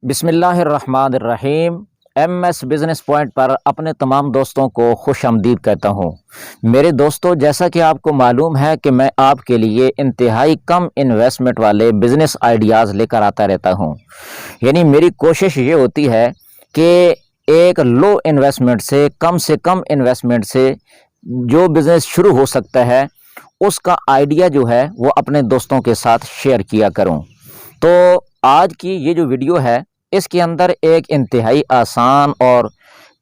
بسم اللہ الرحمن الرحیم۔ ایم ایس بزنس پوائنٹ پر اپنے تمام دوستوں کو خوش آمدید کہتا ہوں۔ میرے دوستو، جیسا کہ آپ کو معلوم ہے کہ میں آپ کے لیے انتہائی کم انویسٹمنٹ والے بزنس آئیڈیاز لے کر آتا رہتا ہوں۔ یعنی میری کوشش یہ ہوتی ہے کہ ایک لو انویسٹمنٹ سے کم انویسٹمنٹ سے جو بزنس شروع ہو سکتا ہے اس کا آئیڈیا جو ہے وہ اپنے دوستوں کے ساتھ شیئر کیا کروں۔ تو آج کی یہ جو ویڈیو ہے اس کے اندر ایک انتہائی آسان اور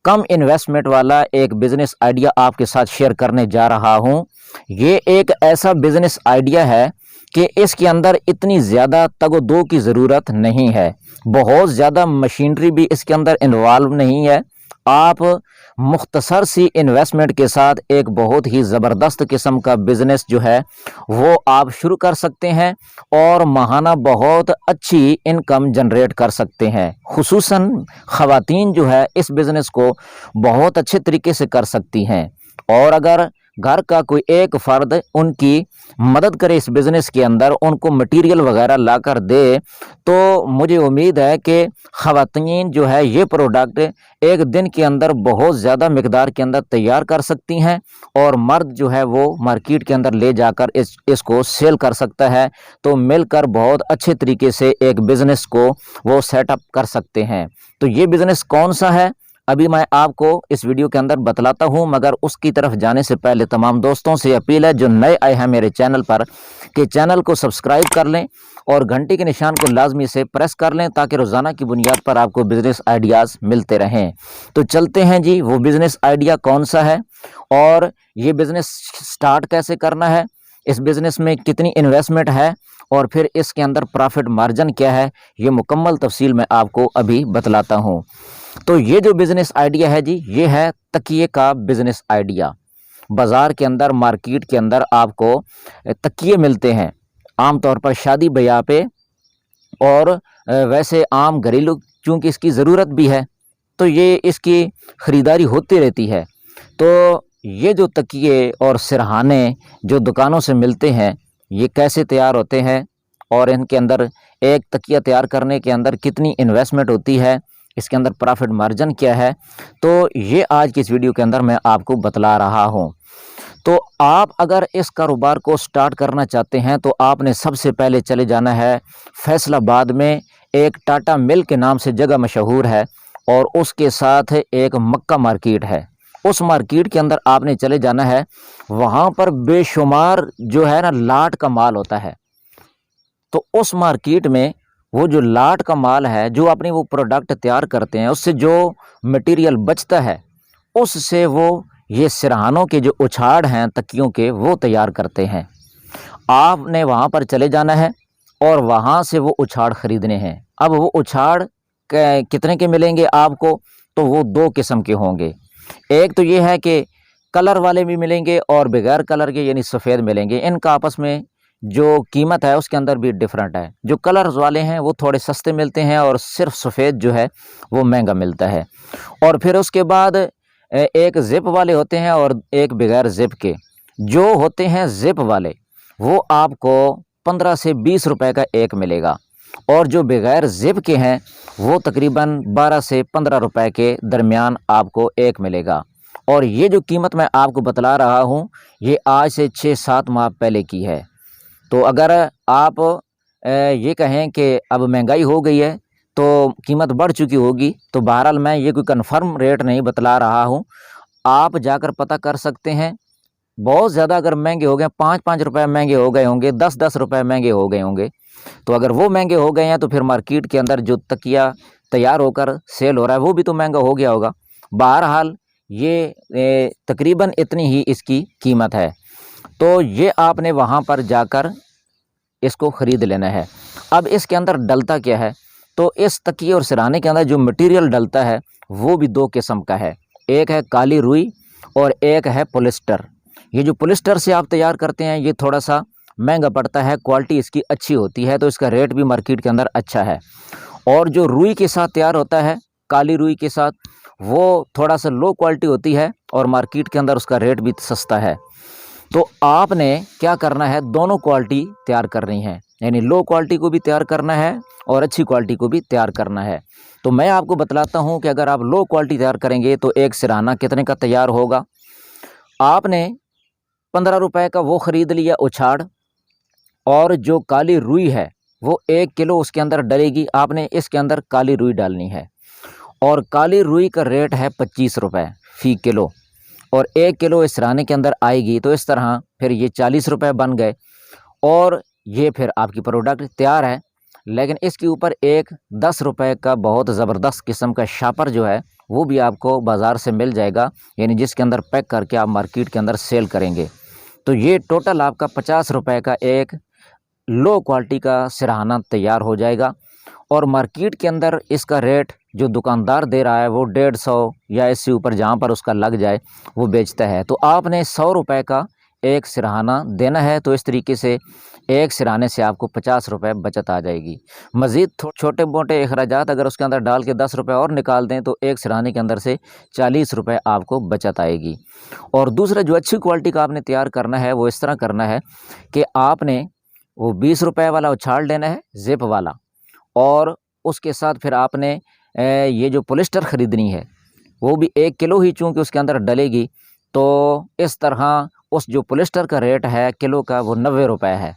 کم انویسٹمنٹ والا ایک بزنس آئیڈیا آپ کے ساتھ شیئر کرنے جا رہا ہوں۔ یہ ایک ایسا بزنس آئیڈیا ہے کہ اس کے اندر اتنی زیادہ تگ و دو کی ضرورت نہیں ہے، بہت زیادہ مشینری بھی اس کے اندر انوالو نہیں ہے۔ آپ مختصر سی انویسٹمنٹ کے ساتھ ایک بہت ہی زبردست قسم کا بزنس جو ہے وہ آپ شروع کر سکتے ہیں اور ماہانہ بہت اچھی انکم جنریٹ کر سکتے ہیں۔ خصوصاً خواتین جو ہے اس بزنس کو بہت اچھے طریقے سے کر سکتی ہیں، اور اگر گھر کا کوئی ایک فرد ان کی مدد کرے اس بزنس کے اندر، ان کو مٹیریل وغیرہ لا کر دے، تو مجھے امید ہے کہ خواتین جو ہے یہ پروڈکٹ ایک دن کے اندر بہت زیادہ مقدار کے اندر تیار کر سکتی ہیں، اور مرد جو ہے وہ مارکیٹ کے اندر لے جا کر اس کو سیل کر سکتا ہے۔ تو مل کر بہت اچھے طریقے سے ایک بزنس کو وہ سیٹ اپ کر سکتے ہیں۔ تو یہ بزنس کون سا ہے ابھی میں آپ کو اس ویڈیو کے اندر بتلاتا ہوں، مگر اس کی طرف جانے سے پہلے تمام دوستوں سے اپیل ہے جو نئے آئے ہیں میرے چینل پر کہ چینل کو سبسکرائب کر لیں اور گھنٹی کے نشان کو لازمی سے پریس کر لیں تاکہ روزانہ کی بنیاد پر آپ کو بزنس آئیڈیاز ملتے رہیں۔ تو چلتے ہیں جی، وہ بزنس آئیڈیا کون سا ہے اور یہ بزنس سٹارٹ کیسے کرنا ہے، اس بزنس میں کتنی انویسٹمنٹ ہے، اور پھر اس کے اندر پرافٹ مارجن کیا ہے، یہ مکمل تفصیل میں آپ کو ابھی بتلاتا ہوں۔ تو یہ جو بزنس آئیڈیا ہے جی، یہ ہے تکیے کا بزنس آئیڈیا۔ بازار کے اندر، مارکیٹ کے اندر آپ کو تکیے ملتے ہیں عام طور پر شادی بیاہ پہ، اور ویسے عام گھریلو چونکہ اس کی ضرورت بھی ہے تو یہ اس کی خریداری ہوتی رہتی ہے۔ تو یہ جو تکیے اور سرہانے جو دکانوں سے ملتے ہیں، یہ کیسے تیار ہوتے ہیں اور ان کے اندر ایک تکیہ تیار کرنے کے اندر کتنی انویسٹمنٹ ہوتی ہے، اس کے اندر پرافٹ مارجن کیا ہے، تو یہ آج کی اس ویڈیو کے اندر میں آپ کو بتلا رہا ہوں۔ تو آپ اگر اس کاروبار کو سٹارٹ کرنا چاہتے ہیں تو آپ نے سب سے پہلے چلے جانا ہے فیصل آباد میں، ایک ٹاٹا مل کے نام سے جگہ مشہور ہے، اور اس کے ساتھ ایک مکہ مارکیٹ ہے۔ اس مارکیٹ کے اندر آپ نے چلے جانا ہے، وہاں پر بے شمار جو ہے نا لاٹ کا مال ہوتا ہے۔ تو اس مارکیٹ میں وہ جو لاٹ کا مال ہے، جو اپنی وہ پروڈکٹ تیار کرتے ہیں، اس سے جو مٹیریل بچتا ہے اس سے وہ یہ سرہانوں کے جو اچھاڑ ہیں تکیوں کے وہ تیار کرتے ہیں۔ آپ نے وہاں پر چلے جانا ہے اور وہاں سے وہ اچھاڑ خریدنے ہیں۔ اب وہ اچھاڑ کتنے کے ملیں گے آپ کو؟ تو وہ دو قسم کے ہوں گے۔ ایک تو یہ ہے کہ کلر والے بھی ملیں گے اور بغیر کلر کے یعنی سفید ملیں گے۔ ان کا آپس میں جو قیمت ہے اس کے اندر بھی ڈیفرنٹ ہے۔ جو کلرز والے ہیں وہ تھوڑے سستے ملتے ہیں اور صرف سفید جو ہے وہ مہنگا ملتا ہے۔ اور پھر اس کے بعد ایک زپ والے ہوتے ہیں اور ایک بغیر زپ کے۔ جو ہوتے ہیں زپ والے وہ آپ کو 15 سے 20 روپے کا ایک ملے گا، اور جو بغیر زپ کے ہیں وہ تقریباً 12 سے 15 روپے کے درمیان آپ کو ایک ملے گا۔ اور یہ جو قیمت میں آپ کو بتلا رہا ہوں یہ آج سے 6-7 ماہ پہلے کی ہے۔ تو اگر آپ یہ کہیں کہ اب مہنگائی ہو گئی ہے تو قیمت بڑھ چکی ہوگی، تو بہرحال میں یہ کوئی کنفرم ریٹ نہیں بتلا رہا ہوں، آپ جا کر پتہ کر سکتے ہیں۔ بہت زیادہ اگر مہنگے ہو گئے، 5-5 روپے مہنگے ہو گئے ہوں گے، 10-10 روپے مہنگے ہو گئے ہوں گے، تو اگر وہ مہنگے ہو گئے ہیں تو پھر مارکیٹ کے اندر جو تکیہ تیار ہو کر سیل ہو رہا ہے وہ بھی تو مہنگا ہو گیا ہوگا۔ بہرحال یہ تقریباً اتنی ہی اس کی قیمت ہے۔ تو یہ آپ نے وہاں پر جا کر اس کو خرید لینا ہے۔ اب اس کے اندر ڈلتا کیا ہے؟ تو اس تکیے اور سرہانے کے اندر جو مٹیریل ڈلتا ہے وہ بھی دو قسم کا ہے۔ ایک ہے کالی روئی اور ایک ہے پولیسٹر۔ یہ جو پولیسٹر سے آپ تیار کرتے ہیں یہ تھوڑا سا مہنگا پڑتا ہے، کوالٹی اس کی اچھی ہوتی ہے تو اس کا ریٹ بھی مارکیٹ کے اندر اچھا ہے۔ اور جو روئی کے ساتھ تیار ہوتا ہے، کالی روئی کے ساتھ، وہ تھوڑا سا لو کوالٹی ہوتی ہے اور مارکیٹ کے اندر اس کا ریٹ بھی سستا ہے۔ تو آپ نے کیا کرنا ہے، دونوں کوالٹی تیار کرنی ہے۔ یعنی لو کوالٹی کو بھی تیار کرنا ہے اور اچھی کوالٹی کو بھی تیار کرنا ہے۔ تو میں آپ کو بتلاتا ہوں کہ اگر آپ لو کوالٹی تیار کریں گے تو ایک سرہانہ کتنے کا تیار ہوگا۔ آپ نے 15 روپے کا وہ خرید لیا اچھاڑ، اور جو کالی روئی ہے وہ 1 کلو اس کے اندر ڈلے گی، آپ نے اس کے اندر کالی روئی ڈالنی ہے، اور کالی روئی کا ریٹ ہے 25 روپے فی کلو، اور 1 کلو اس سرہانے کے اندر آئے گی، تو اس طرح پھر یہ 40 روپے بن گئے، اور یہ پھر آپ کی پروڈکٹ تیار ہے۔ لیکن اس کے اوپر ایک 10 روپے کا بہت زبردست قسم کا شاپر جو ہے وہ بھی آپ کو بازار سے مل جائے گا، یعنی جس کے اندر پیک کر کے آپ مارکیٹ کے اندر سیل کریں گے، تو یہ ٹوٹل آپ کا 50 روپے کا ایک لو کوالٹی کا سرہانہ تیار ہو جائے گا۔ اور مارکیٹ کے اندر اس کا ریٹ جو دکاندار دے رہا ہے وہ 150 یا اس سے اوپر جہاں پر اس کا لگ جائے وہ بیچتا ہے، تو آپ نے 100 روپے کا ایک سرہانہ دینا ہے، تو اس طریقے سے ایک سرہانے سے آپ کو 50 روپے بچت آ جائے گی۔ مزید چھوٹے موٹے اخراجات اگر اس کے اندر ڈال کے 10 روپے اور نکال دیں تو ایک سرہانے کے اندر سے 40 روپے آپ کو بچت آئے گی۔ اور دوسرا جو اچھی کوالٹی کا آپ نے تیار کرنا ہے وہ اس طرح کرنا ہے کہ آپ نے وہ 20 روپے والا اچھاڑ لینا ہے، زپ والا، اور اس کے ساتھ پھر آپ نے یہ جو پولیسٹر خریدنی ہے وہ بھی 1 کلو ہی چونکہ اس کے اندر ڈلے گی، تو اس طرح اس جو پولیسٹر کا ریٹ ہے کلو کا وہ 90 روپے ہے،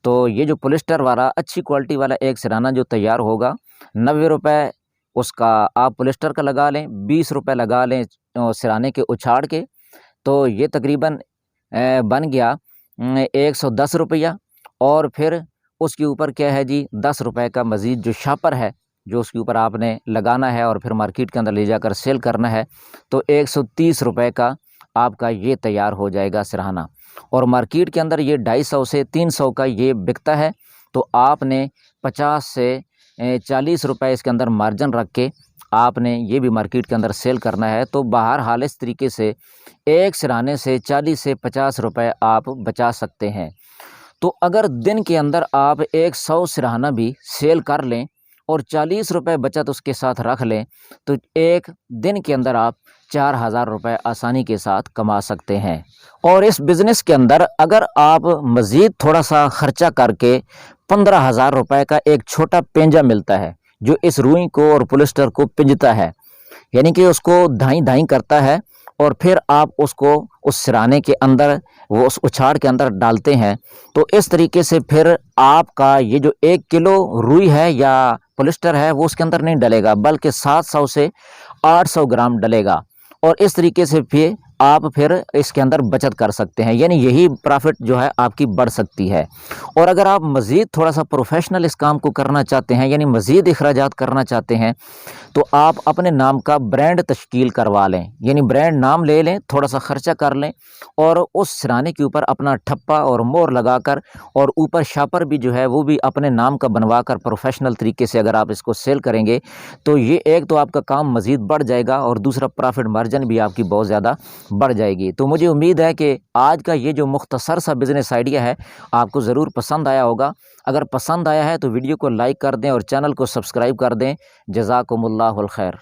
تو یہ جو پولیسٹر والا اچھی کوالٹی والا ایک سرہانہ جو تیار ہوگا 90 روپے اس کا آپ پولیسٹر کا لگا لیں، 20 روپے لگا لیں سرہانے کے اچھاڑ کے، تو یہ تقریباً بن گیا 110 روپیہ، اور پھر اس کے اوپر کیا ہے جی 10 روپے کا مزید جو شاپر ہے جو اس کے اوپر آپ نے لگانا ہے اور پھر مارکیٹ کے اندر لے جا کر سیل کرنا ہے، تو 130 روپے کا آپ کا یہ تیار ہو جائے گا سرہانہ، اور مارکیٹ کے اندر یہ 250 سے 300 کا یہ بکتا ہے، تو آپ نے 50 سے 40 روپے اس کے اندر مارجن رکھ کے آپ نے یہ بھی مارکیٹ کے اندر سیل کرنا ہے، تو بہرحال اس طریقے سے ایک سرہانے سے 40 سے 50 روپے آپ بچا سکتے ہیں۔ تو اگر دن کے اندر آپ 100 سرہانہ بھی سیل کر لیں اور 40 روپے بچت اس کے ساتھ رکھ لیں تو ایک دن کے اندر آپ 4000 روپے آسانی کے ساتھ کما سکتے ہیں۔ اور اس بزنس کے اندر اگر آپ مزید تھوڑا سا خرچہ کر کے 15,000 روپے کا ایک چھوٹا پینجا ملتا ہے جو اس روئی کو اور پولیسٹر کو پنجتا ہے، یعنی کہ اس کو دھائیں دھائیں کرتا ہے، اور پھر آپ اس کو اس سرہانے کے اندر وہ اس اچھاڑ کے اندر ڈالتے ہیں، تو اس طریقے سے پھر آپ کا یہ جو 1 کلو روئی ہے یا پولیسٹر ہے وہ اس کے اندر نہیں ڈلے گا، بلکہ 700 سے 800 گرام ڈلے گا، اور اس طریقے سے پھر آپ پھر اس کے اندر بچت کر سکتے ہیں، یعنی یہی پرافٹ جو ہے آپ کی بڑھ سکتی ہے۔ اور اگر آپ مزید تھوڑا سا پروفیشنل اس کام کو کرنا چاہتے ہیں، یعنی مزید اخراجات کرنا چاہتے ہیں، تو آپ اپنے نام کا برانڈ تشکیل کروا لیں، یعنی برانڈ نام لے لیں، تھوڑا سا خرچہ کر لیں، اور اس سرہانے کے اوپر اپنا ٹھپا اور مور لگا کر، اور اوپر شاپر بھی جو ہے وہ بھی اپنے نام کا بنوا کر پروفیشنل طریقے سے اگر آپ اس کو سیل کریں گے تو یہ ایک تو آپ کا کام مزید بڑھ جائے گا، اور دوسرا پرافٹ مارجن بھی آپ کی بہت زیادہ بڑھ جائے گی۔ تو مجھے امید ہے کہ آج کا یہ جو مختصر سا بزنس آئیڈیا ہے آپ کو ضرور پسند آیا ہوگا۔ اگر پسند آیا ہے تو ویڈیو کو لائک کر دیں اور چینل کو سبسکرائب کر دیں۔ جزاکم اللہ الخیر۔